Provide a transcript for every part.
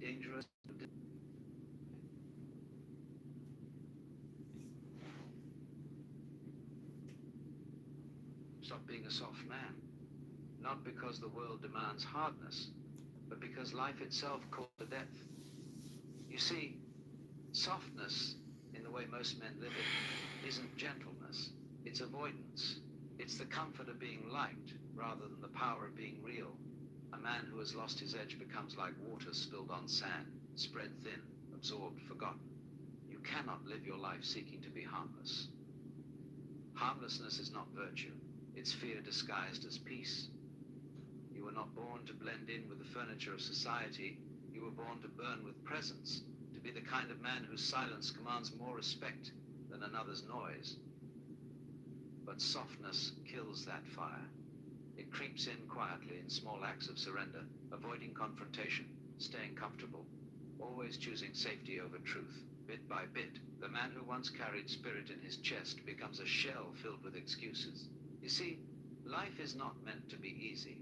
dangerous. Stop being a soft man. Not because the world demands hardness, but because life itself calls for depth. You see, softness, in the way most men live it, isn't gentleness. It's avoidance. It's the comfort of being liked, rather than the power of being real. A man who has lost his edge becomes like water spilled on sand, spread thin, absorbed, forgotten. You cannot live your life seeking to be harmless. Harmlessness is not virtue. It's fear disguised as peace. You were not born to blend in with the furniture of society. You were born to burn with presence, to be the kind of man whose silence commands more respect than another's noise. But softness kills that fire. It creeps in quietly in small acts of surrender, avoiding confrontation, staying comfortable, always choosing safety over truth. Bit by bit, the man who once carried spirit in his chest becomes a shell filled with excuses. You see, life is not meant to be easy,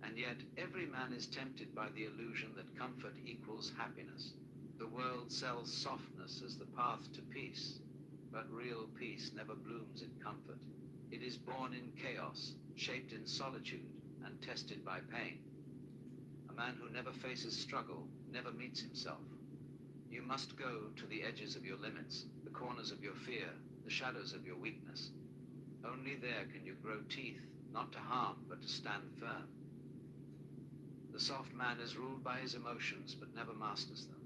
and yet every man is tempted by the illusion that comfort equals happiness. The world sells softness as the path to peace, but real peace never blooms in comfort. It is born in chaos, shaped in solitude, and tested by pain. A man who never faces struggle never meets himself. You must go to the edges of your limits, the corners of your fear, the shadows of your weakness. Only there can you grow teeth, not to harm, but to stand firm. The soft man is ruled by his emotions, but never masters them.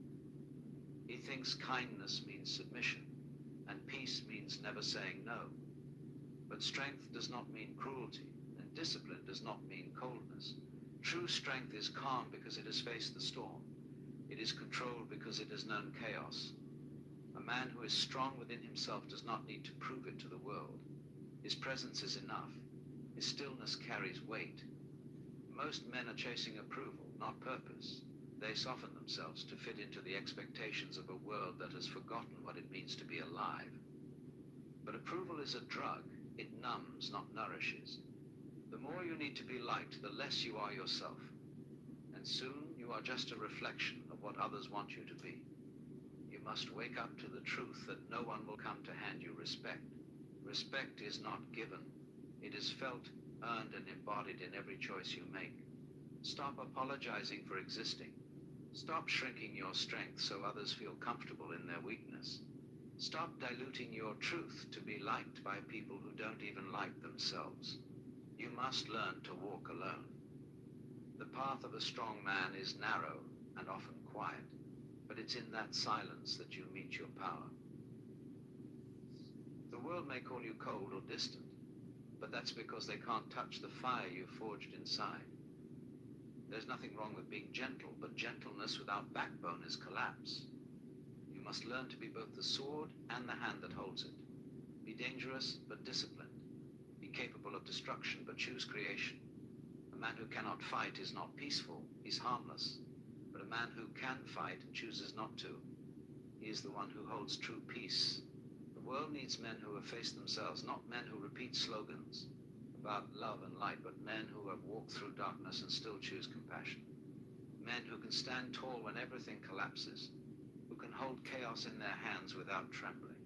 He thinks kindness means submission, and peace means never saying no. But strength does not mean cruelty, and discipline does not mean coldness. True strength is calm because it has faced the storm. It is controlled because it has known chaos. A man who is strong within himself does not need to prove it to the world. His presence is enough. His stillness carries weight. Most men are chasing approval, not purpose. They soften themselves to fit into the expectations of a world that has forgotten what it means to be alive. But approval is a drug. It numbs, not nourishes. The more you need to be liked, the less you are yourself. And soon you are just a reflection of what others want you to be. You must wake up to the truth that no one will come to hand you respect. Respect is not given. It is felt, earned, and embodied in every choice you make. Stop apologizing for existing. Stop shrinking your strength so others feel comfortable in their weakness. Stop diluting your truth to be liked by people who don't even like themselves. You must learn to walk alone. The path of a strong man is narrow and often quiet, but it's in that silence that you meet your power. The world may call you cold or distant, but that's because they can't touch the fire you forged inside. There's nothing wrong with being gentle, but gentleness without backbone is collapse. You must learn to be both the sword and the hand that holds it. Be dangerous, but disciplined. Be capable of destruction, but choose creation. A man who cannot fight is not peaceful, he's harmless. But a man who can fight and chooses not to, he is the one who holds true peace. The world needs men who have faced themselves, not men who repeat slogans about love and light, but men who have walked through darkness and still choose compassion. Men who can stand tall when everything collapses, who can hold chaos in their hands without trembling.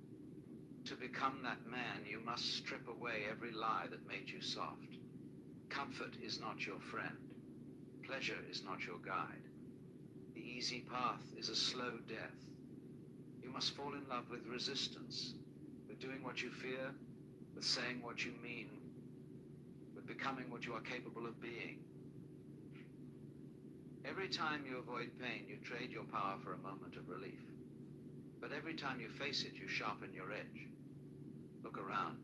To become that man, you must strip away every lie that made you soft. Comfort is not your friend. Pleasure is not your guide. The easy path is a slow death. You must fall in love with resistance, with doing what you fear, with saying what you mean, with becoming what you are capable of being. Every time you avoid pain, you trade your power for a moment of relief. But every time you face it, you sharpen your edge. Look around.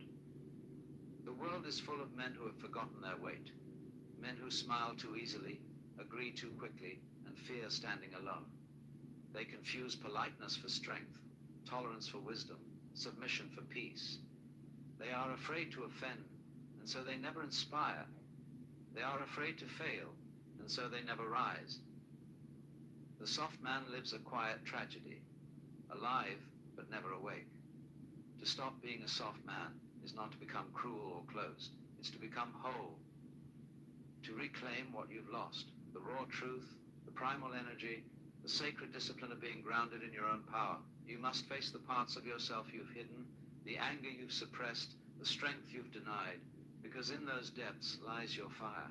The world is full of men who have forgotten their weight, men who smile too easily, agree too quickly, and fear standing alone. They confuse politeness for strength, tolerance for wisdom, submission for peace. They are afraid to offend, and so they never inspire. They are afraid to fail, and so they never rise. The soft man lives a quiet tragedy, alive but never awake. To stop being a soft man is not to become cruel or closed. It's to become whole, to reclaim what you've lost, the raw truth, the primal energy, the sacred discipline of being grounded in your own power. You must face the parts of yourself you've hidden, the anger you've suppressed, the strength you've denied, because in those depths lies your fire.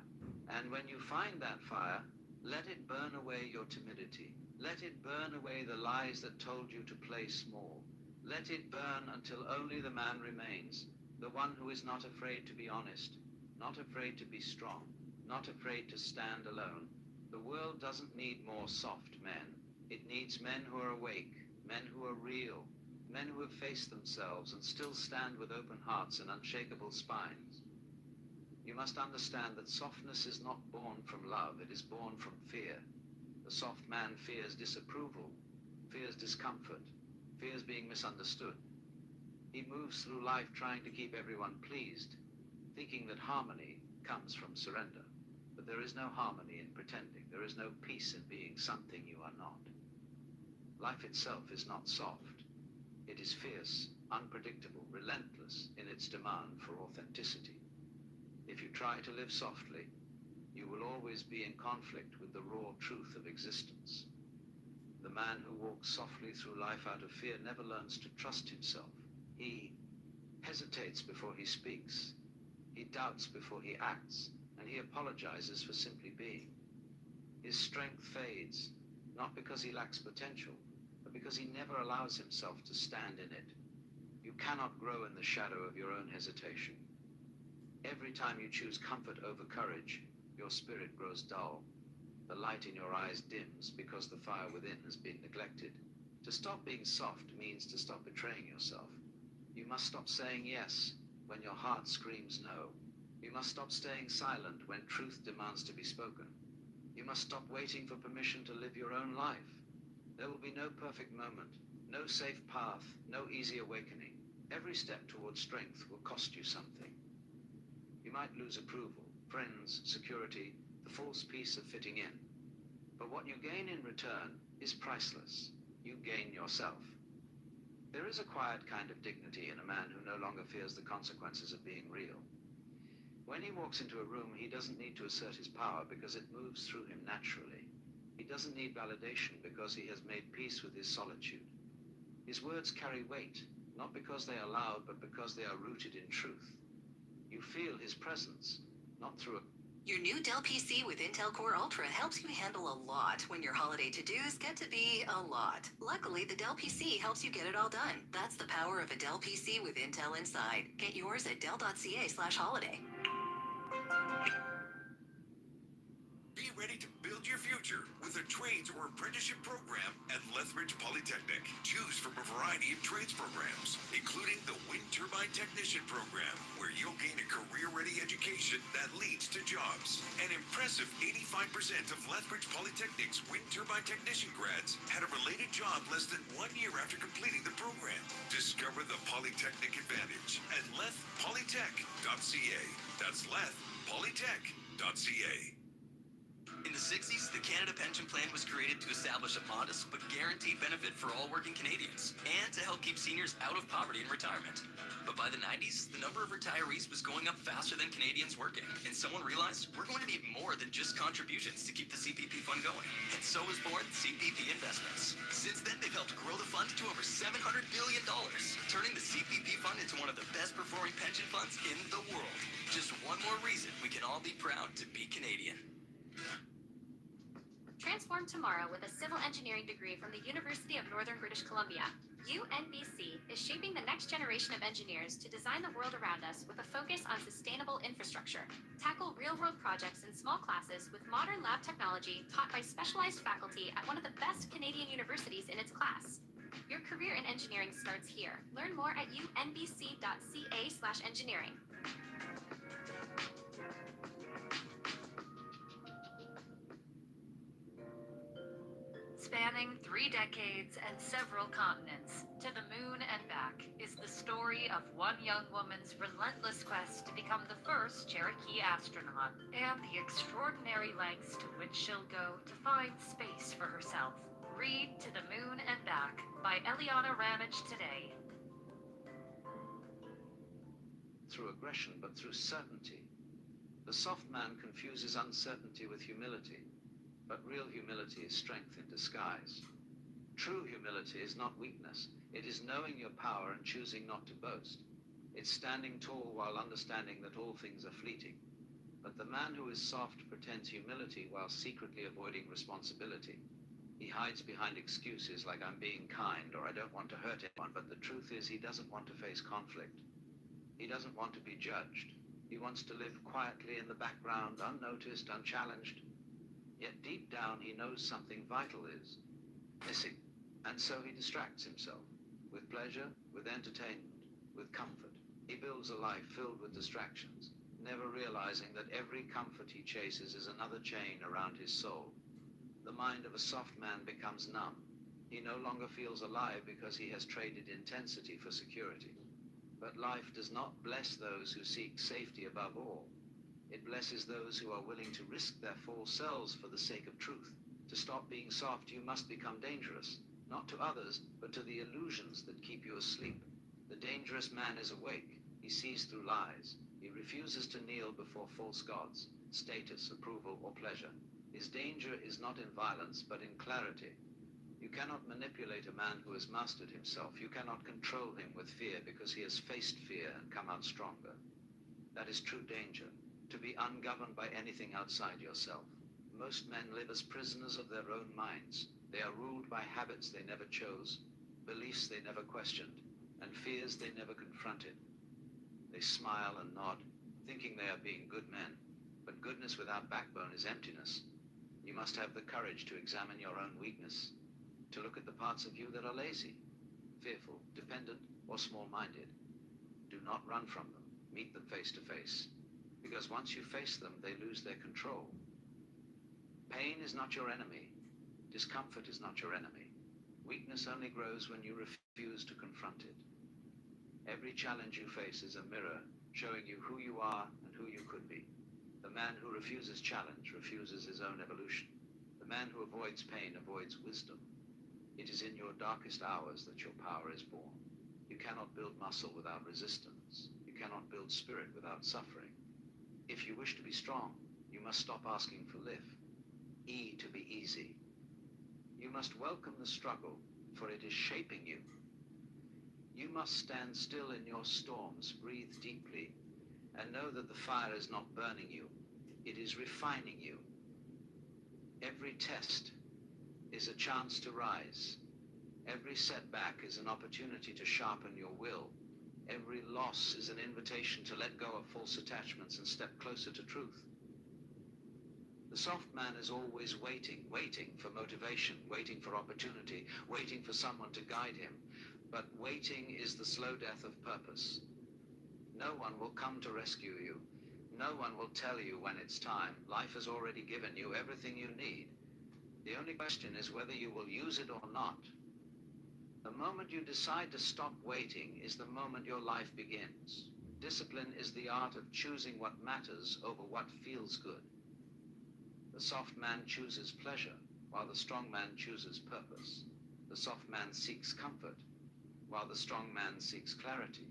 And when you find that fire, let it burn away your timidity. Let it burn away the lies that told you to play small. Let it burn until only the man remains, the one who is not afraid to be honest, not afraid to be strong, not afraid to stand alone. The world doesn't need more soft men. It needs men who are awake, men who are real, men who have faced themselves and still stand with open hearts and unshakable spines. You must understand that softness is not born from love, it is born from fear. The soft man fears disapproval, fears discomfort, fears being misunderstood. He moves through life trying to keep everyone pleased, thinking that harmony comes from surrender. But there is no harmony in pretending. There is no peace in being something you are not. Life itself is not soft. It is fierce, unpredictable, relentless in its demand for authenticity. If you try to live softly, you will always be in conflict with the raw truth of existence. The man who walks softly through life out of fear never learns to trust himself. He hesitates before he speaks. He doubts before he acts, and he apologizes for simply being. His strength fades, not because he lacks potential, but because he never allows himself to stand in it. You cannot grow in the shadow of your own hesitation. Every time you choose comfort over courage, your spirit grows dull. The light in your eyes dims because the fire within has been neglected. To stop being soft means to stop betraying yourself. You must stop saying yes when your heart screams no. You must stop staying silent when truth demands to be spoken. You must stop waiting for permission to live your own life. There will be no perfect moment, no safe path, no easy awakening. Every step towards strength will cost you something. You might lose approval, friends, security, the false peace of fitting in. But what you gain in return is priceless. You gain yourself. There is a quiet kind of dignity in a man who no longer fears the consequences of being real. When he walks into a room, he doesn't need to assert his power because it moves through him naturally. He doesn't need validation because he has made peace with his solitude. His words carry weight, not because they are loud, but because they are rooted in truth. You feel his presence, not through a... Your new Dell PC with Intel Core Ultra helps you handle a lot when your holiday to-dos get to be a lot. Luckily, the Dell PC helps you get it all done. That's the power of a Dell PC with Intel inside. Get yours at dell.ca/holiday. Be ready to build your future with a trades or apprenticeship program at Lethbridge Polytechnic. Choose from a variety of trades programs, including the Wind Turbine Technician program, where you'll gain a career-ready education that leads to jobs. An impressive 85% of Lethbridge Polytechnic's wind turbine technician grads had a related job less than 1 year after completing the program. Discover the Polytechnic advantage at lethpolytech.ca. That's lethpolytech.ca. In the 60s, the Canada Pension Plan was created to establish a modest but guaranteed benefit for all working Canadians and to help keep seniors out of poverty in retirement. But by the 90s, the number of retirees was going up faster than Canadians working, and someone realized we're going to need more than just contributions to keep the CPP fund going. And so was born CPP Investments. Since then, they've helped grow the fund to over $700 billion, turning the CPP fund into one of the best performing pension funds in the world. Just one more reason we can all be proud to be Canadian. Transform tomorrow with a civil engineering degree from the University of Northern British Columbia. UNBC is shaping the next generation of engineers to design the world around us with a focus on sustainable infrastructure. Tackle real-world projects in small classes with modern lab technology taught by specialized faculty at one of the best Canadian universities in its class. Your career in engineering starts here. Learn more at unbc.ca/engineering. Spanning 3 decades and several continents, to the moon and back is the story of one young woman's relentless quest to become the first Cherokee astronaut, and the extraordinary lengths to which she'll go to find space for herself. Read To the Moon and Back by Eliana Ramage today. Through aggression, but through certainty. The soft man confuses uncertainty with humility. But real humility is strength in disguise. True humility is not weakness. It is knowing your power and choosing not to boast. It's standing tall while understanding that all things are fleeting. But the man who is soft pretends humility while secretly avoiding responsibility. He hides behind excuses like I'm being kind or I don't want to hurt anyone, but the truth is he doesn't want to face conflict. He doesn't want to be judged. He wants to live quietly in the background, unnoticed, unchallenged. Yet deep down he knows something vital is missing. And so he distracts himself with pleasure, with entertainment, with comfort. He builds a life filled with distractions, never realizing that every comfort he chases is another chain around his soul. The mind of a soft man becomes numb. He no longer feels alive because he has traded intensity for security. But life does not bless those who seek safety above all. It blesses those who are willing to risk their false selves for the sake of truth. To stop being soft, you must become dangerous, not to others, but to the illusions that keep you asleep. The dangerous man is awake. He sees through lies. He refuses to kneel before false gods, status, approval, or pleasure. His danger is not in violence, but in clarity. You cannot manipulate a man who has mastered himself. You cannot control him with fear because he has faced fear and come out stronger. That is true danger, to be ungoverned by anything outside yourself. Most men live as prisoners of their own minds. They are ruled by habits they never chose, beliefs they never questioned, and fears they never confronted. They smile and nod, thinking they are being good men. But goodness without backbone is emptiness. You must have the courage to examine your own weakness, to look at the parts of you that are lazy, fearful, dependent, or small-minded. Do not run from them. Meet them face to face. Because once you face them, they lose their control. Pain is not your enemy. Discomfort is not your enemy. Weakness only grows when you refuse to confront it. Every challenge you face is a mirror showing you who you are and who you could be. The man who refuses challenge refuses his own evolution. The man who avoids pain avoids wisdom. It is in your darkest hours that your power is born. You cannot build muscle without resistance. You cannot build spirit without suffering. If you wish to be strong, you must stop asking for lift. E to be easy. You must welcome the struggle, for it is shaping you. You must stand still in your storms, breathe deeply, and know that the fire is not burning you. It is refining you. Every test is a chance to rise. Every setback is an opportunity to sharpen your will. Every loss is an invitation to let go of false attachments and step closer to truth. The soft man is always waiting for motivation, waiting for opportunity, waiting for someone to guide him. But waiting is the slow death of purpose. No one will come to rescue you. No one will tell you when it's time. Life has already given you everything you need. The only question is whether you will use it or not. The moment you decide to stop waiting is the moment your life begins. Discipline is the art of choosing what matters over what feels good. The soft man chooses pleasure, while the strong man chooses purpose. The soft man seeks comfort, while the strong man seeks clarity.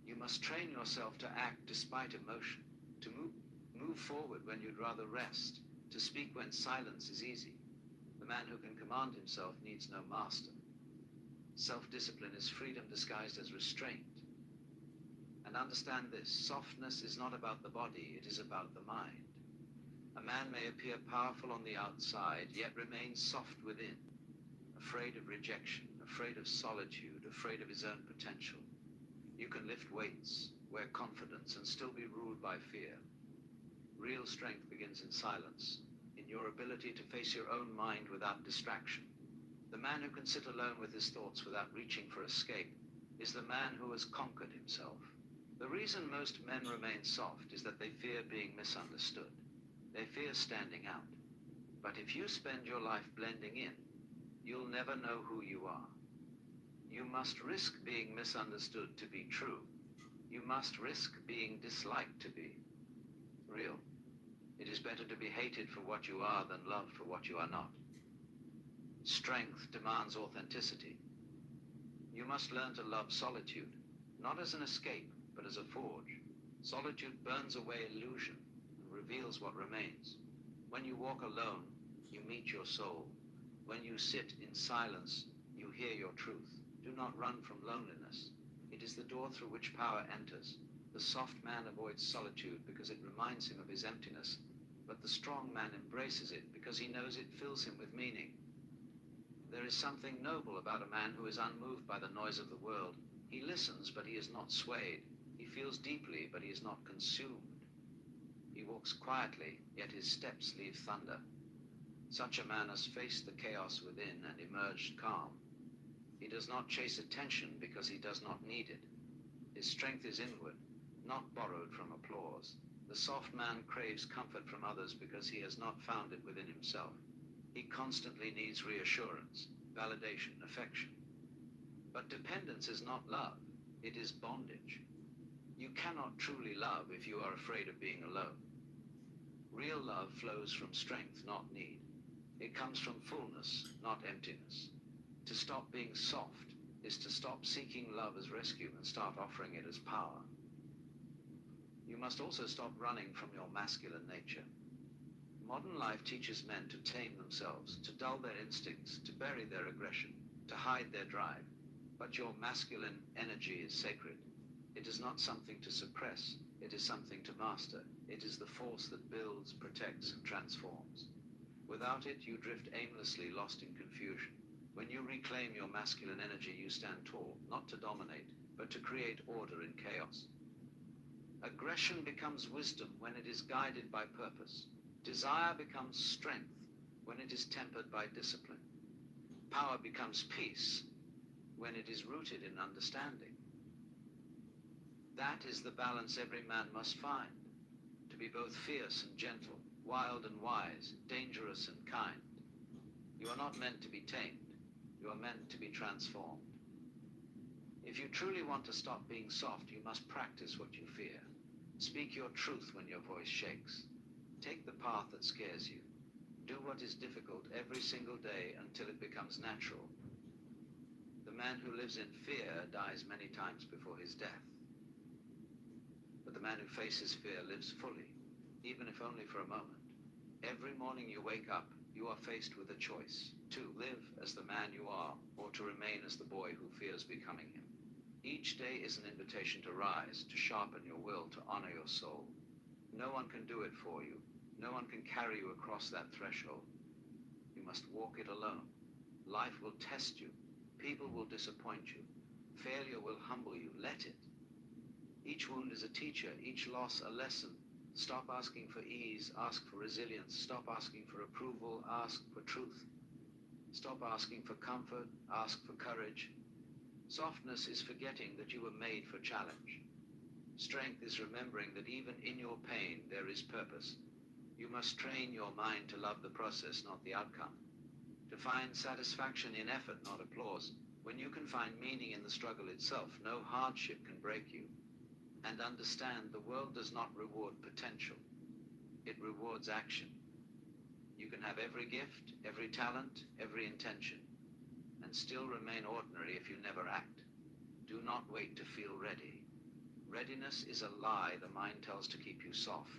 You must train yourself to act despite emotion, to move forward when you'd rather rest, to speak when silence is easy. The man who can command himself needs no master. Self-discipline is freedom disguised as restraint. And understand this, softness is not about the body, it is about the mind. A man may appear powerful on the outside, yet remain soft within, afraid of rejection, afraid of solitude, afraid of his own potential. You can lift weights, wear confidence, and still be ruled by fear. Real strength begins in silence, in your ability to face your own mind without distraction. The man who can sit alone with his thoughts without reaching for escape is the man who has conquered himself. The reason most men remain soft is that they fear being misunderstood. They fear standing out. But if you spend your life blending in, you'll never know who you are. You must risk being misunderstood to be true. You must risk being disliked to be real. It is better to be hated for what you are than loved for what you are not. Strength demands authenticity. You must learn to love solitude, not as an escape, but as a forge. Solitude burns away illusion and reveals what remains. When you walk alone, you meet your soul. When you sit in silence, you hear your truth. Do not run from loneliness. It is the door through which power enters. The soft man avoids solitude because it reminds him of his emptiness, but the strong man embraces it because he knows it fills him with meaning. There is something noble about a man who is unmoved by the noise of the world. He listens, but he is not swayed. He feels deeply, but he is not consumed. He walks quietly, yet his steps leave thunder. Such a man has faced the chaos within and emerged calm. He does not chase attention because he does not need it. His strength is inward, not borrowed from applause. The soft man craves comfort from others because he has not found it within himself. He constantly needs reassurance, validation, affection. But dependence is not love, it is bondage. You cannot truly love if you are afraid of being alone. Real love flows from strength, not need. It comes from fullness, not emptiness. To stop being soft is to stop seeking love as rescue and start offering it as power. You must also stop running from your masculine nature. Modern life teaches men to tame themselves, to dull their instincts, to bury their aggression, to hide their drive. But your masculine energy is sacred. It is not something to suppress. It is something to master. It is the force that builds, protects, and transforms. Without it, you drift aimlessly, lost in confusion. When you reclaim your masculine energy, you stand tall, not to dominate, but to create order in chaos. Aggression becomes wisdom when it is guided by purpose. Desire becomes strength when it is tempered by discipline. Power becomes peace when it is rooted in understanding. That is the balance every man must find, to be both fierce and gentle, wild and wise, dangerous and kind. You are not meant to be tamed. You are meant to be transformed. If you truly want to stop being soft, you must practice what you fear. Speak your truth when your voice shakes. Take the path that scares you. Do what is difficult every single day until it becomes natural. The man who lives in fear dies many times before his death. But the man who faces fear lives fully, even if only for a moment. Every morning you wake up, you are faced with a choice: to live as the man you are, or to remain as the boy who fears becoming him. Each day is an invitation to rise, to sharpen your will, to honor your soul. No one can do it for you. No one can carry you across that threshold. You must walk it alone. Life will test you. People will disappoint you. Failure will humble you. Let it. Each wound is a teacher, each loss a lesson. Stop asking for ease, ask for resilience. Stop asking for approval, ask for truth. Stop asking for comfort, ask for courage. Softness is forgetting that you were made for challenge. Strength is remembering that even in your pain there is purpose. You must train your mind to love the process, not the outcome. To find satisfaction in effort, not applause. When you can find meaning in the struggle itself, no hardship can break you. And understand, the world does not reward potential. It rewards action. You can have every gift, every talent, every intention, and still remain ordinary if you never act. Do not wait to feel ready. Readiness is a lie the mind tells to keep you soft.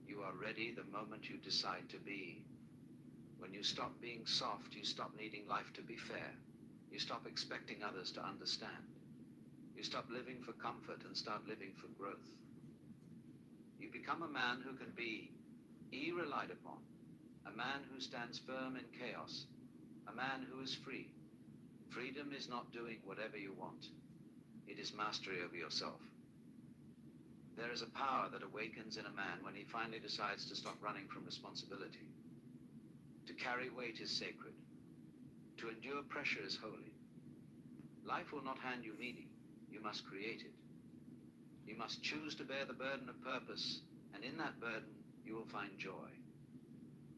You are ready the moment you decide to be. When you stop being soft, you stop needing life to be fair. You stop expecting others to understand. You stop living for comfort and start living for growth. You become a man who can be relied upon, a man who stands firm in chaos, a man who is free. Freedom is not doing whatever you want. It is mastery over yourself. There is a power that awakens in a man when he finally decides to stop running from responsibility. To carry weight is sacred. To endure pressure is holy. Life will not hand you meaning. You must create it. You must choose to bear the burden of purpose, and in that burden you will find joy.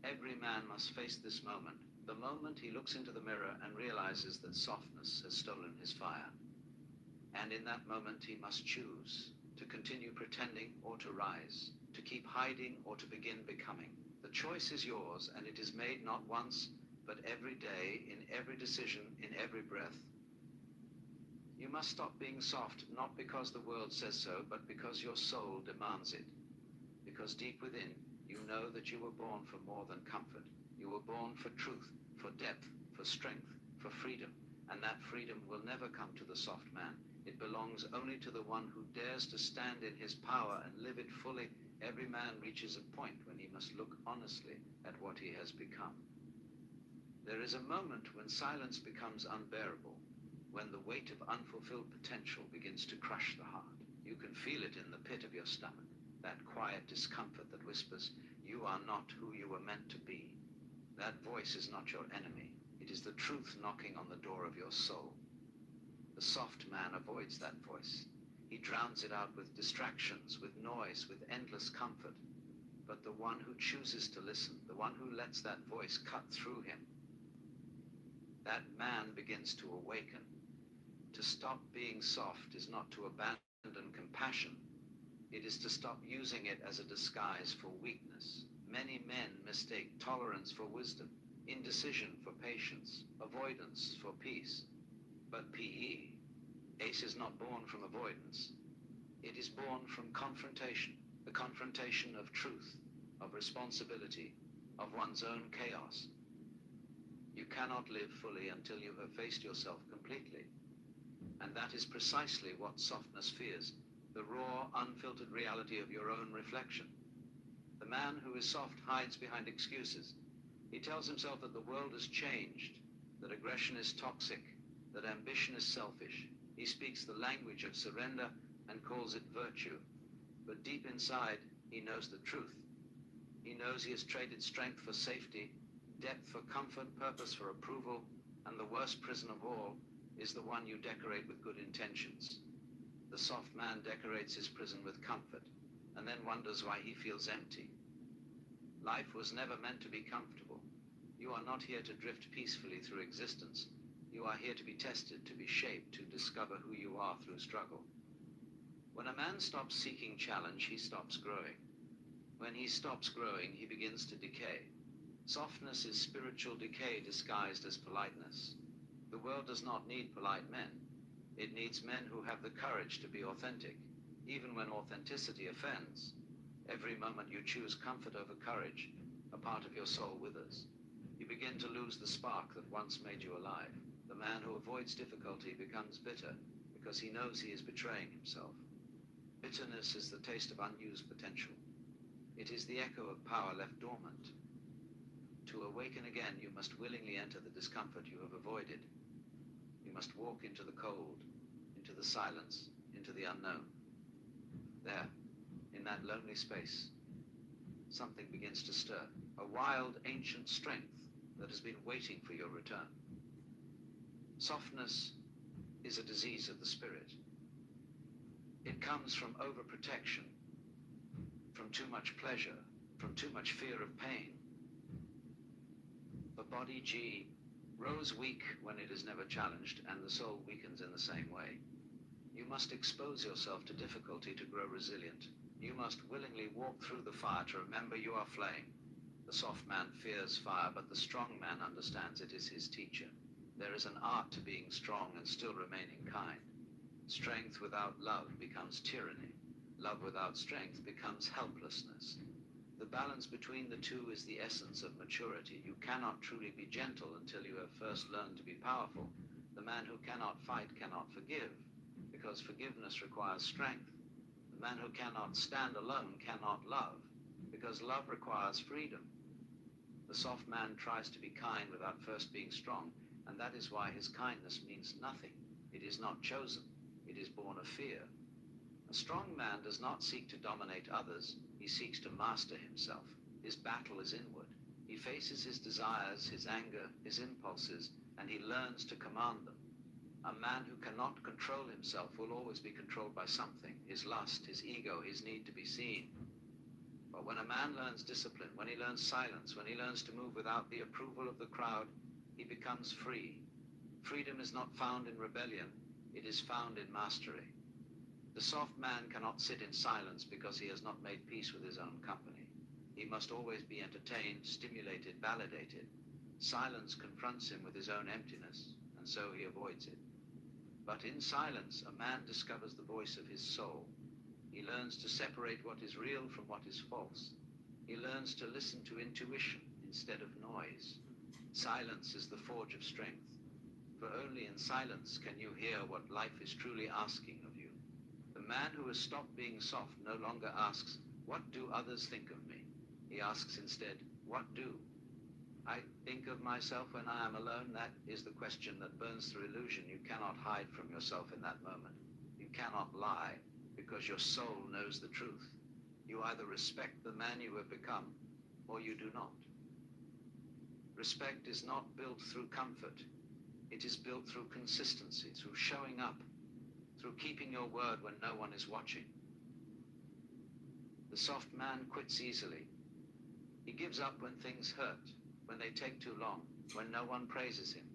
Every man must face this moment, the moment he looks into the mirror and realizes that softness has stolen his fire. And in that moment he must choose to continue pretending or to rise, to keep hiding or to begin becoming. The choice is yours, and it is made not once, but every day, in every decision, in every breath. You must stop being soft, not because the world says so, but because your soul demands it. Because deep within, You know that you were born for more than comfort. You were born for truth, for depth, for strength, for freedom. And that freedom will never come to the soft man. It belongs only to the one who dares to stand in his power and live it fully. Every man reaches a point when he must look honestly at what he has become. There is a moment when silence becomes unbearable, when the weight of unfulfilled potential begins to crush the heart. You can feel it in the pit of your stomach, that quiet discomfort that whispers, you are not who you were meant to be. That voice is not your enemy. It is the truth knocking on the door of your soul. The soft man avoids that voice. He drowns it out with distractions, with noise, with endless comfort. But the one who chooses to listen, the one who lets that voice cut through him, that man begins to awaken. To stop being soft is not to abandon compassion. It is to stop using it as a disguise for weakness. Many men mistake tolerance for wisdom, indecision for patience, avoidance for peace. But P.E., Ace is not born from avoidance. It is born from confrontation, the confrontation of truth, of responsibility, of one's own chaos. You cannot live fully until you have faced yourself completely. And that is precisely what softness fears, the raw, unfiltered reality of your own reflection. The man who is soft hides behind excuses. He tells himself that the world has changed, that aggression is toxic, that ambition is selfish. He speaks the language of surrender and calls it virtue. But deep inside, he knows the truth. He knows he has traded strength for safety, depth for comfort, purpose for approval, and the worst prison of all is the one you decorate with good intentions. The soft man decorates his prison with comfort, and then wonders why he feels empty. Life was never meant to be comfortable. You are not here to drift peacefully through existence. You are here to be tested, to be shaped, to discover who you are through struggle. When a man stops seeking challenge, he stops growing. When he stops growing, he begins to decay. Softness is spiritual decay disguised as politeness. The world does not need polite men. It needs men who have the courage to be authentic, even when authenticity offends. Every moment you choose comfort over courage, a part of your soul withers. You begin to lose the spark that once made you alive. The man who avoids difficulty becomes bitter because he knows he is betraying himself. Bitterness is the taste of unused potential. It is the echo of power left dormant. To awaken again, you must willingly enter the discomfort you have avoided. You must walk into the cold, into the silence, into the unknown. There, in that lonely space, something begins to stir, a wild, ancient strength that has been waiting for your return. Softness is a disease of the spirit. It comes from overprotection, from too much pleasure, from too much fear of pain. The body, G, grows weak when it is never challenged, and the soul weakens in the same way. You must expose yourself to difficulty to grow resilient. You must willingly walk through the fire to remember you are flame. The soft man fears fire, but the strong man understands it is his teacher. There is an art to being strong and still remaining kind. Strength without love becomes tyranny. Love without strength becomes helplessness. The balance between the two is the essence of maturity. You cannot truly be gentle until you have first learned to be powerful. The man who cannot fight cannot forgive, because forgiveness requires strength. The man who cannot stand alone cannot love, because love requires freedom. The soft man tries to be kind without first being strong, and that is why his kindness means nothing. It is not chosen. It is born of fear. A strong man does not seek to dominate others. He seeks to master himself. His battle is inward. He faces his desires, his anger, his impulses, and he learns to command them. A man who cannot control himself will always be controlled by something, his lust, his ego, his need to be seen. But when a man learns discipline, when he learns silence, when he learns to move without the approval of the crowd, he becomes free. Freedom is not found in rebellion. It is found in mastery. The soft man cannot sit in silence because he has not made peace with his own company. He must always be entertained, stimulated, validated. Silence confronts him with his own emptiness, and so he avoids it. But in silence, a man discovers the voice of his soul. He learns to separate what is real from what is false. He learns to listen to intuition instead of noise. Silence is the forge of strength, for only in silence can you hear what life is truly asking of you. The man who has stopped being soft no longer asks, "What do others think of me?" He asks instead, "What do I think of myself when I am alone?" That is the question that burns through illusion. You cannot hide from yourself in that moment. You cannot lie, because your soul knows the truth. You either respect the man you have become, or you do not. Respect is not built through comfort. It is built through consistency, through showing up, through keeping your word when no one is watching. The soft man quits easily. He gives up when things hurt, when they take too long, when no one praises him.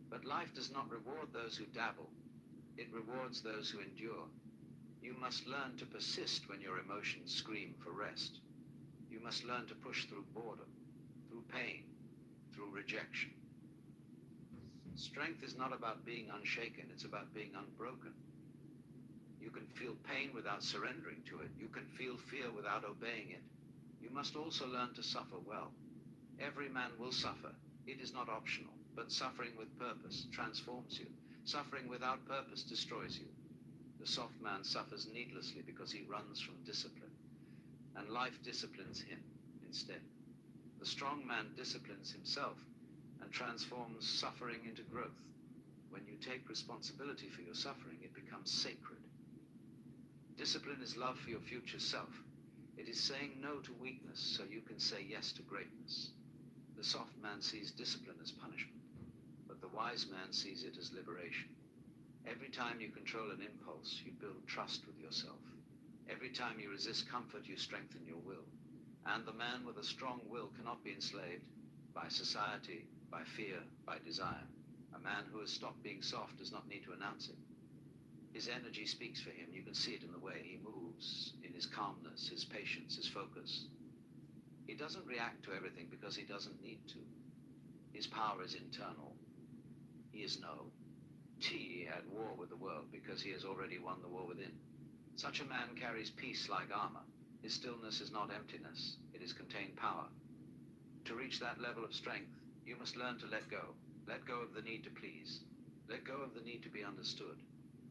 But life does not reward those who dabble. It rewards those who endure. You must learn to persist when your emotions scream for rest. You must learn to push through boredom, through pain, through rejection. Strength is not about being unshaken, it's about being unbroken. You can feel pain without surrendering to it. You can feel fear without obeying it. You must also learn to suffer well. Every man will suffer. It is not optional, but suffering with purpose transforms you. Suffering without purpose destroys you. The soft man suffers needlessly because he runs from discipline, and life disciplines him instead. The strong man disciplines himself and transforms suffering into growth. When you take responsibility for your suffering, it becomes sacred. Discipline is love for your future self. It is saying no to weakness so you can say yes to greatness. The soft man sees discipline as punishment, but the wise man sees it as liberation. Every time you control an impulse, you build trust with yourself. Every time you resist comfort, you strengthen your will. And the man with a strong will cannot be enslaved by society, by fear, by desire. A man who has stopped being soft does not need to announce it. His energy speaks for him. You can see it in the way he moves, in his calmness, his patience, his focus. He doesn't react to everything because he doesn't need to. His power is internal. He is at war with the world because he has already won the war within. Such a man carries peace like armor. His stillness is not emptiness. It is contained power. To reach that level of strength, you must learn to let go. Let go of the need to please. Let go of the need to be understood.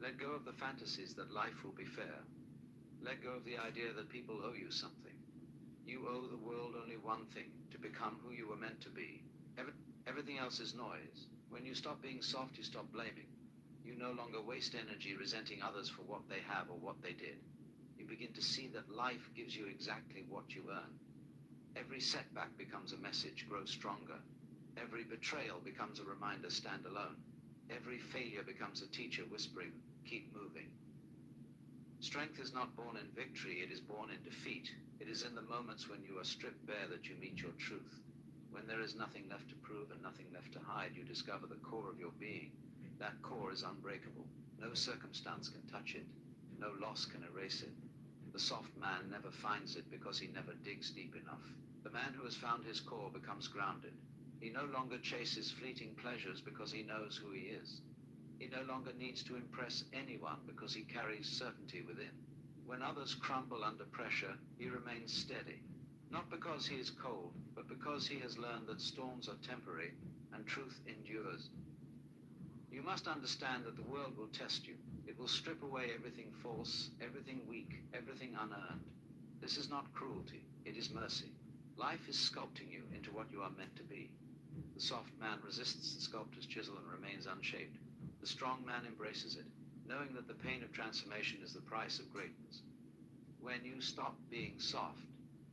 Let go of the fantasies that life will be fair. Let go of the idea that people owe you something. You owe the world only one thing, to become who you were meant to be. Everything else is noise. When you stop being soft, you stop blaming. You no longer waste energy resenting others for what they have or what they did. You begin to see that life gives you exactly what you earn. Every setback becomes a message, grow stronger. Every betrayal becomes a reminder, stand alone. Every failure becomes a teacher whispering, keep moving. Strength is not born in victory, it is born in defeat. It is in the moments when you are stripped bare that you meet your truth. When there is nothing left to prove and nothing left to hide, you discover the core of your being. That core is unbreakable. No circumstance can touch it. No loss can erase it. The soft man never finds it because he never digs deep enough. The man who has found his core becomes grounded. He no longer chases fleeting pleasures because he knows who he is. He no longer needs to impress anyone because he carries certainty within. When others crumble under pressure, he remains steady. Not because he is cold, but because he has learned that storms are temporary and truth endures. You must understand that the world will test you. It will strip away everything false, everything weak, everything unearned. This is not cruelty, it is mercy. Life is sculpting you into what you are meant to be. The soft man resists the sculptor's chisel and remains unshaped. The strong man embraces it, knowing that the pain of transformation is the price of greatness. When you stop being soft,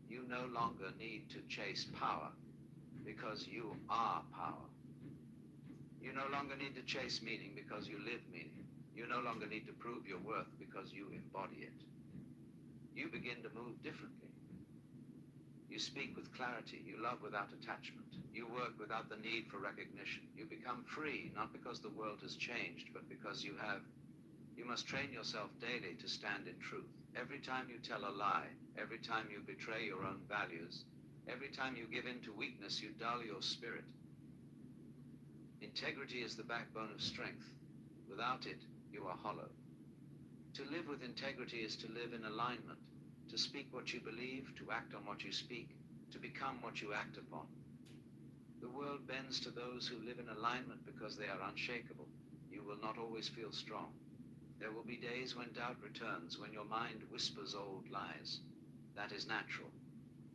you no longer need to chase power, because you are power. You no longer need to chase meaning because you live meaning. You no longer need to prove your worth because you embody it. You begin to move differently. You speak with clarity. You love without attachment. You work without the need for recognition. You become free, not because the world has changed, but because you have. You must train yourself daily to stand in truth. Every time you tell a lie, every time you betray your own values, every time you give in to weakness, you dull your spirit. Integrity is the backbone of strength. Without it, you are hollow. To live with integrity is to live in alignment. to speak what you believe, to act on what you speak, to become what you act upon. The world bends to those who live in alignment because they are unshakable. You will not always feel strong. There will be days when doubt returns, when your mind whispers old lies. That is natural.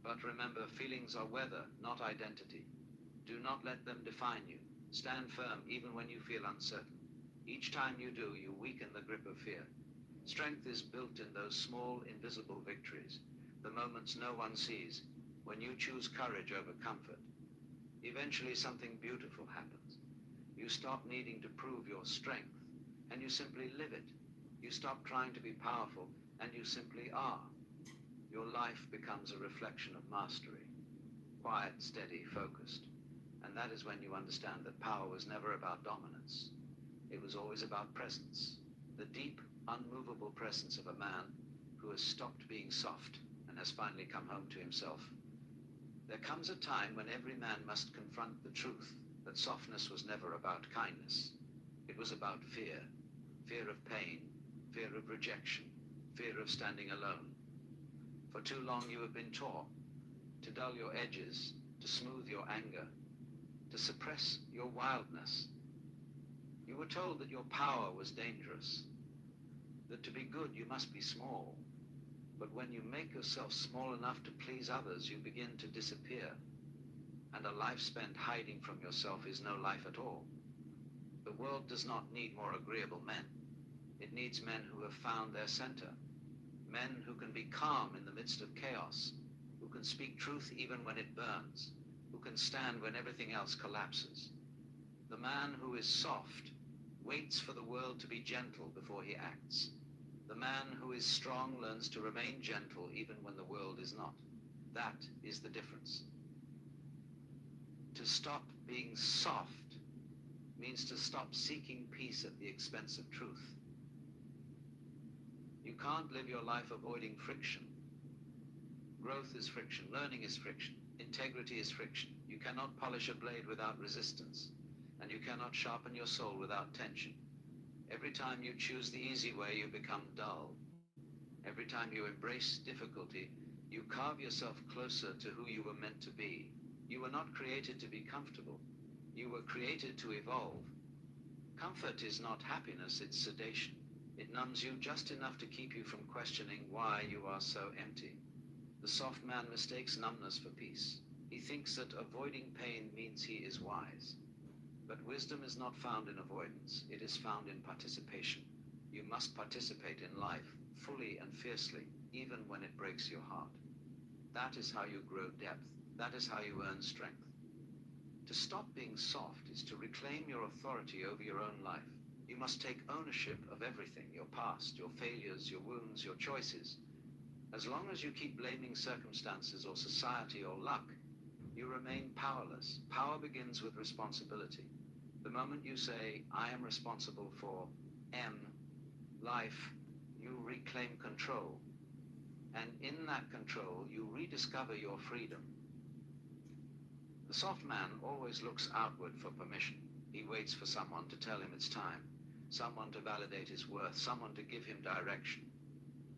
But remember, feelings are weather, not identity. Do not let them define you. Stand firm even when you feel uncertain. Each time you do, you weaken the grip of fear. Strength is built in those small, invisible victories, the moments no one sees, when you choose courage over comfort. Eventually something beautiful happens. You stop needing to prove your strength, and you simply live it. You stop trying to be powerful, and you simply are. Your life becomes a reflection of mastery, quiet, steady, focused. And that is when you understand that power was never about dominance. It was always about presence, the deep, unmovable presence of a man who has stopped being soft and has finally come home to himself. There comes a time when every man must confront the truth that softness was never about kindness. It was about fear, fear of pain, fear of rejection, fear of standing alone. For too long you have been taught to dull your edges, to smooth your anger, to suppress your wildness. You were told that your power was dangerous, that to be good you must be small. But when you make yourself small enough to please others, you begin to disappear. And a life spent hiding from yourself is no life at all. The world does not need more agreeable men. It needs men who have found their center. Men who can be calm in the midst of chaos, who can speak truth even when it burns, who can stand when everything else collapses. The man who is soft waits for the world to be gentle before he acts. The man who is strong learns to remain gentle even when the world is not. That is the difference. To stop being soft means to stop seeking peace at the expense of truth. You can't live your life avoiding friction. Growth is friction, learning is friction, integrity is friction. You cannot polish a blade without resistance, and you cannot sharpen your soul without tension. Every time you choose the easy way, you become dull. Every time you embrace difficulty, you carve yourself closer to who you were meant to be. You were not created to be comfortable. You were created to evolve. Comfort is not happiness, it's sedation. It numbs you just enough to keep you from questioning why you are so empty. The soft man mistakes numbness for peace. He thinks that avoiding pain means he is wise. But wisdom is not found in avoidance. It is found in participation. You must participate in life, fully and fiercely, even when it breaks your heart. That is how you grow depth. That is how you earn strength. To stop being soft is to reclaim your authority over your own life. You must take ownership of everything, your past, your failures, your wounds, your choices. As long as you keep blaming circumstances or society or luck, you remain powerless. Power begins with responsibility. The moment you say, I am responsible for M, life, you reclaim control. And in that control, you rediscover your freedom. The soft man always looks outward for permission. He waits for someone to tell him it's time, someone to validate his worth, someone to give him direction.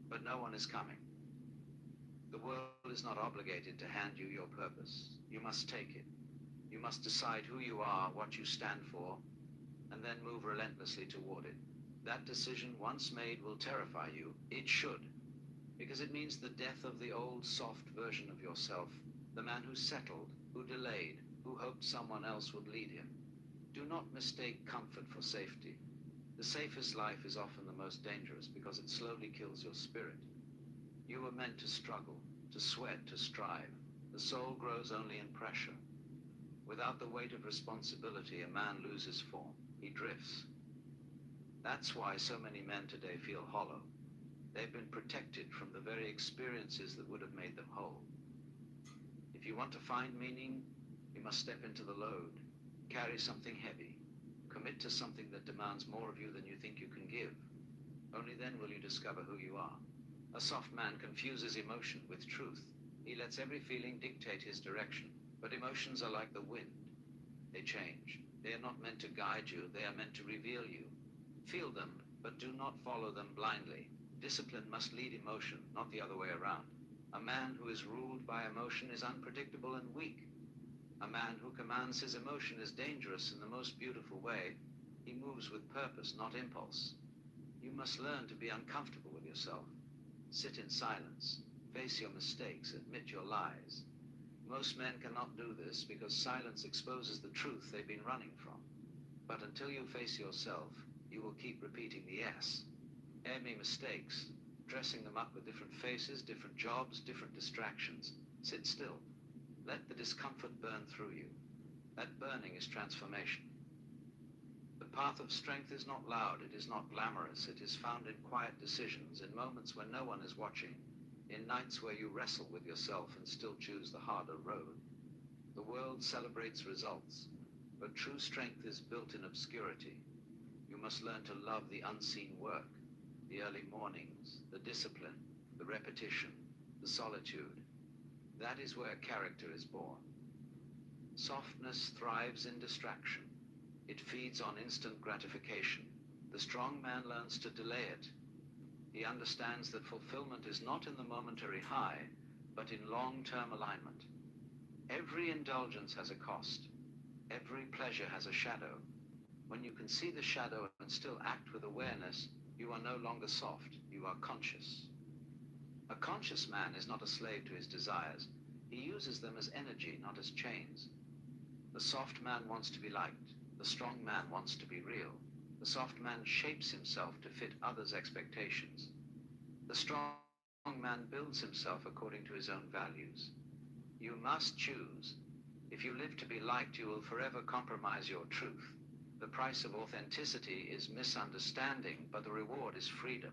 But no one is coming. The world is not obligated to hand you your purpose. You must take it. You must decide who you are, what you stand for, and then move relentlessly toward it. That decision, once made, will terrify you. It should, because it means the death of the old, soft version of yourself, the man who settled, who delayed, who hoped someone else would lead him. Do not mistake comfort for safety. The safest life is often the most dangerous because it slowly kills your spirit. You were meant to struggle, to sweat, to strive. The soul grows only in pressure. Without the weight of responsibility, a man loses form. He drifts. That's why so many men today feel hollow. They've been protected from the very experiences that would have made them whole. If you want to find meaning, you must step into the load, carry something heavy, commit to something that demands more of you than you think you can give. Only then will you discover who you are. A soft man confuses emotion with truth. He lets every feeling dictate his direction. But emotions are like the wind. They change. They are not meant to guide you. They are meant to reveal you. Feel them, but do not follow them blindly. Discipline must lead emotion, not the other way around. A man who is ruled by emotion is unpredictable and weak. A man who commands his emotion is dangerous in the most beautiful way. He moves with purpose, not impulse. You must learn to be uncomfortable with yourself. Sit in silence. Face your mistakes. Admit your lies. Most men cannot do this because silence exposes the truth they've been running from. But until you face yourself, you will keep repeating the yes. Any mistakes, dressing them up with different faces, different jobs, different distractions. Sit still. Let the discomfort burn through you. That burning is transformation. The path of strength is not loud, it is not glamorous, it is found in quiet decisions, in moments when no one is watching, in nights where you wrestle with yourself and still choose the harder road. The world celebrates results, but true strength is built in obscurity. You must learn to love the unseen work, the early mornings, the discipline, the repetition, the solitude. That is where character is born. Softness thrives in distraction. It feeds on instant gratification. The strong man learns to delay it. He understands that fulfillment is not in the momentary high, but in long-term alignment. Every indulgence has a cost. Every pleasure has a shadow. When you can see the shadow and still act with awareness, you are no longer soft, you are conscious. A conscious man is not a slave to his desires. He uses them as energy, not as chains. The soft man wants to be liked. The strong man wants to be real. The soft man shapes himself to fit others' expectations. The strong man builds himself according to his own values. You must choose. If you live to be liked, you will forever compromise your truth. The price of authenticity is misunderstanding, but the reward is freedom.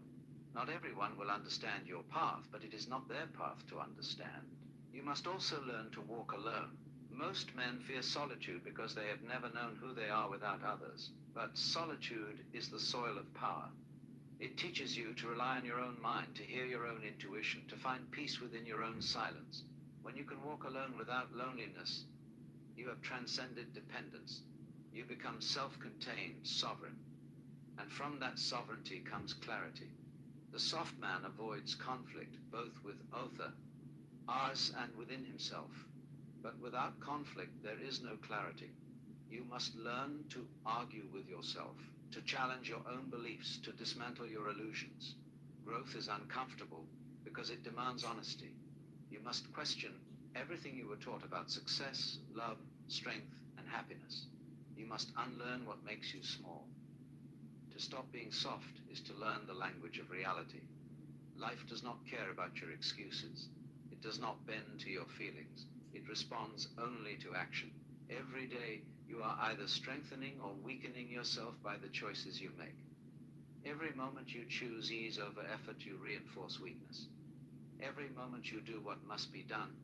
Not everyone will understand your path, but it is not their path to understand. You must also learn to walk alone. Most men fear solitude because they have never known who they are without others. But solitude is the soil of power. It teaches you to rely on your own mind, to hear your own intuition, to find peace within your own silence. When you can walk alone without loneliness, you have transcended dependence. You become self-contained, sovereign. And from that sovereignty comes clarity. The soft man avoids conflict, both with Otha, ours, and within himself. But without conflict, there is no clarity. You must learn to argue with yourself, to challenge your own beliefs, to dismantle your illusions. Growth is uncomfortable because it demands honesty. You must question everything you were taught about success, love, strength, and happiness. You must unlearn what makes you small. To stop being soft is to learn the language of reality. Life does not care about your excuses. It does not bend to your feelings. It responds only to action. Every day, you are either strengthening or weakening yourself by the choices you make. Every moment you choose ease over effort, you reinforce weakness. Every moment you do what must be done,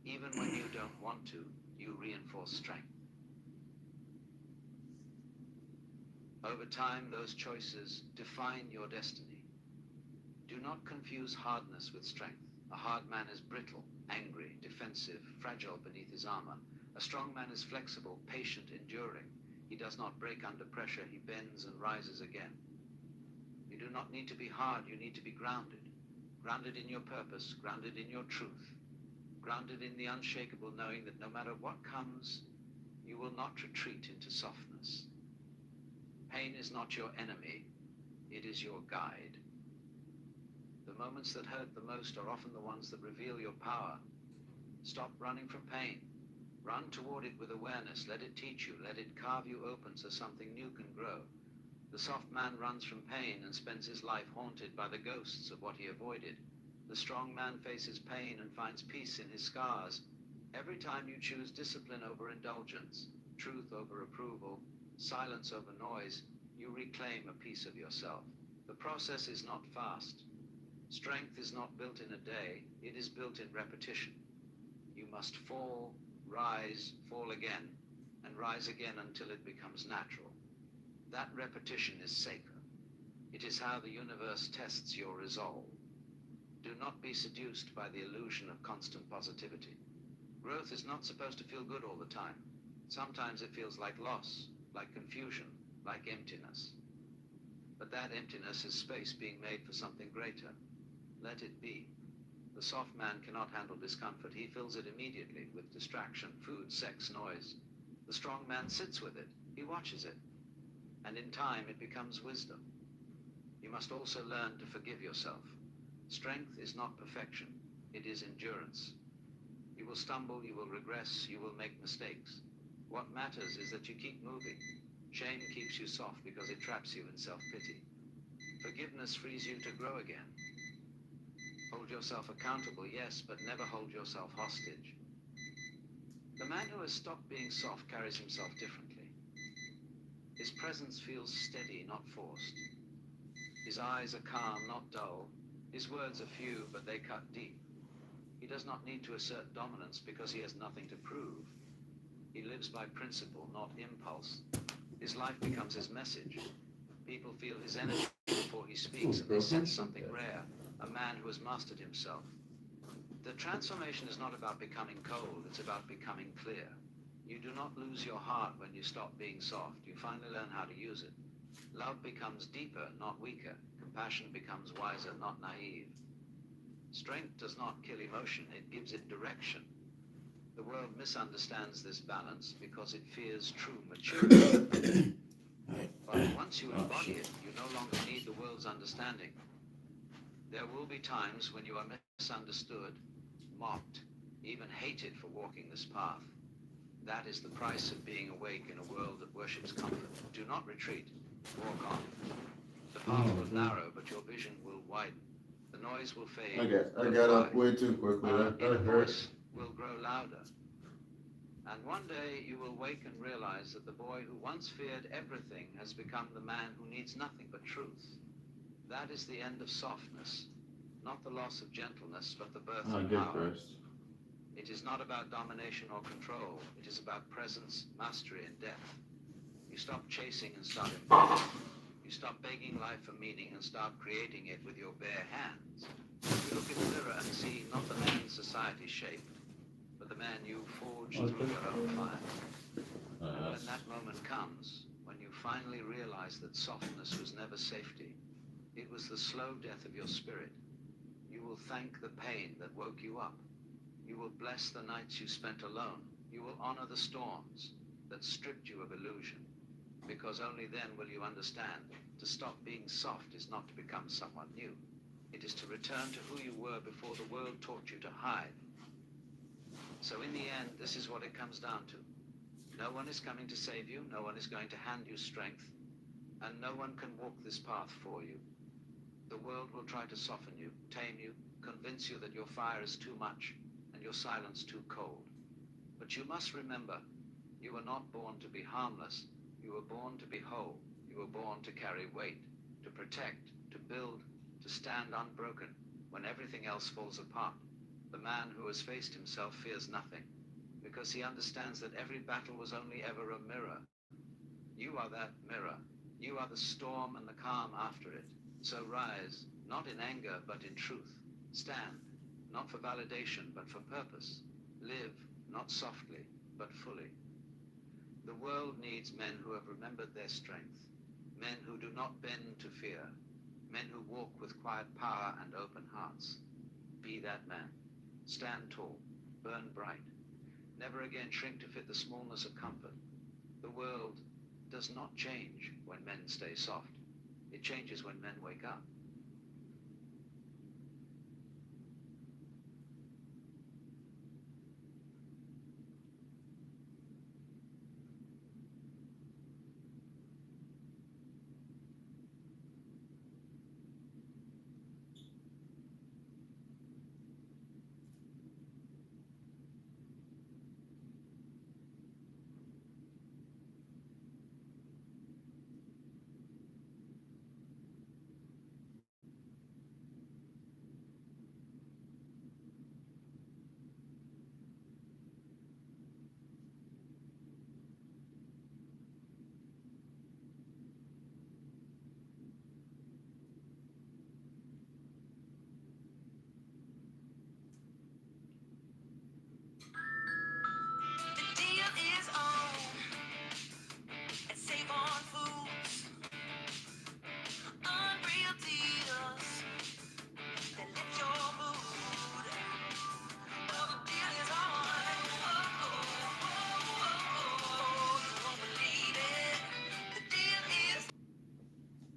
even when you don't want to, you reinforce strength. Over time, those choices define your destiny. Do not confuse hardness with strength. A hard man is brittle, angry, defensive, fragile beneath his armor. A strong man is flexible, patient, enduring. He does not break under pressure, he bends and rises again. You do not need to be hard, you need to be grounded. Grounded in your purpose, grounded in your truth. Grounded in the unshakable knowing that no matter what comes, you will not retreat into softness. Pain is not your enemy, it is your guide. The moments that hurt the most are often the ones that reveal your power. Stop running from pain. Run toward it with awareness. Let it teach you. Let it carve you open so something new can grow. The soft man runs from pain and spends his life haunted by the ghosts of what he avoided. The strong man faces pain and finds peace in his scars. Every time you choose discipline over indulgence, truth over approval, silence over noise, you reclaim a piece of yourself. The process is not fast. Strength is not built in a day, it is built in repetition. You must fall, rise, fall again, and rise again until it becomes natural. That repetition is sacred. It is how the universe tests your resolve. Do not be seduced by the illusion of constant positivity. Growth is not supposed to feel good all the time. Sometimes it feels like loss, like confusion, like emptiness. But that emptiness is space being made for something greater. Let it be. The soft man cannot handle discomfort. He fills it immediately with distraction, food, sex, noise. The strong man sits with it. He watches it. And in time it becomes wisdom. You must also learn to forgive yourself. Strength is not perfection. It is endurance. You will stumble, you will regress, you will make mistakes. What matters is that you keep moving. Shame keeps you soft because it traps you in self-pity. Forgiveness frees you to grow again. Hold yourself accountable, yes, but never hold yourself hostage. The man who has stopped being soft carries himself differently. His presence feels steady, not forced. His eyes are calm, not dull. His words are few, but they cut deep. He does not need to assert dominance because he has nothing to prove. He lives by principle, not impulse. His life becomes his message. People feel his energy before he speaks, and they sense something rare, a man who has mastered himself. The transformation is not about becoming cold, it's about becoming clear. You do not lose your heart when you stop being soft. You finally learn how to use it. Love becomes deeper, not weaker. Compassion becomes wiser, not naive. Strength does not kill emotion, it gives it direction. The world misunderstands this balance because it fears true maturity. But once you embody it, you no longer need the world's understanding. There will be times when you are misunderstood, mocked, even hated for walking this path. That is the price of being awake in a world that worships comfort. Do not retreat. Walk on. The path will narrow, but your vision will widen. The noise will fade. I got up way too quickly. Our I inner heard. voice will grow louder. And one day you will wake and realize that the boy who once feared everything has become the man who needs nothing but truth. That is the end of softness, not the loss of gentleness, but the birth I of did power. first. It is not about domination or control. It is about presence, mastery, and depth. You stop chasing and start embodying. You stop begging life for meaning and start creating it with your bare hands. You look in the mirror and see not the man society shaped, but the man you forged through your own fire. And when that moment comes, when you finally realize that softness was never safety, it was the slow death of your spirit, you will thank the pain that woke you up. You will bless the nights you spent alone. You will honor the storms that stripped you of illusion. Because only then will you understand, to stop being soft is not to become someone new. It is to return to who you were before the world taught you to hide. So in the end, this is what it comes down to. No one is coming to save you, no one is going to hand you strength, and no one can walk this path for you. The world will try to soften you, tame you, convince you that your fire is too much and your silence too cold. But you must remember, you were not born to be harmless. You were born to be whole. You were born to carry weight, to protect, to build, to stand unbroken when everything else falls apart. The man who has faced himself fears nothing, because he understands that every battle was only ever a mirror. You are that mirror. You are the storm and the calm after it. So rise, not in anger, but in truth. Stand, not for validation, but for purpose. Live, not softly, but fully. The world needs men who have remembered their strength, men who do not bend to fear, men who walk with quiet power and open hearts. Be that man. Stand tall, burn bright. Never again shrink to fit the smallness of comfort. The world does not change when men stay soft. It changes when men wake up.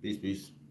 Peace, peace.